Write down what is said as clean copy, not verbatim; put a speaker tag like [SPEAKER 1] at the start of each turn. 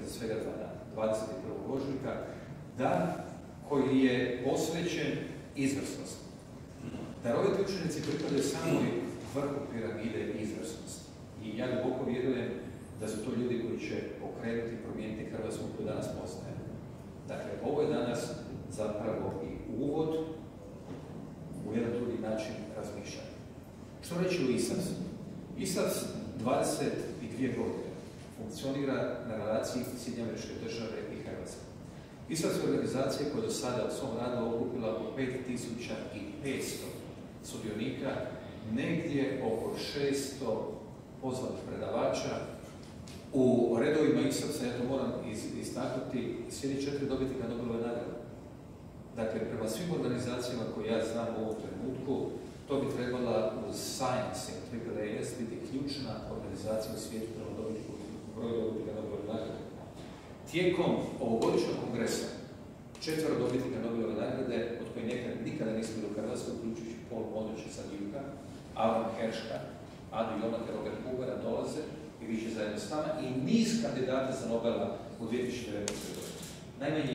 [SPEAKER 1] za svega 2 dana, 21. ožujka, dan koji je posvećen izvrsnosti. Daroviti učenici pripadaju samoj vrhu piramide izvrsnosti. I ja duboko vjerujem da su to ljudi koji će pokrenuti i promijeniti Hrvatsku koju danas poznajemo. Dakle, ovo je danas zapravo i uvod u jedan drugi način razmišljanja. Što reći o ISAF-u? ISAF 22 godine funkcionira na relaciji Sjedinjene Američke Države i Hrvatske. ISAF je organizacija koja do sada u svom radu okupila oko 5500 sudionika, negdje oko 600 pozvanih predavača. U redovima ISAF-a, ja to moram istaknuti, sjedi 4 dobitnika Nobelove nagrade. Dakle, prema svim organizacijama koje ja znam u ovom trenutku, to bi trebala uz Science i AAAS biti ključna organizacija u svijetu prema broju dobitnika Nobelove nagrade. Tijekom ovogodišnjeg kongresa 4 dobitnika Nobelove nagrade, od koji nikada nisu bili u Hrvatskoj, uključujući Paul Modrića sa Duke-a, Alan Hershka, Adu Jonaka, Robert Hubera, dolaze i više zajedno s nama i niz kandidata za Nobela u 2019. godini. Najmanje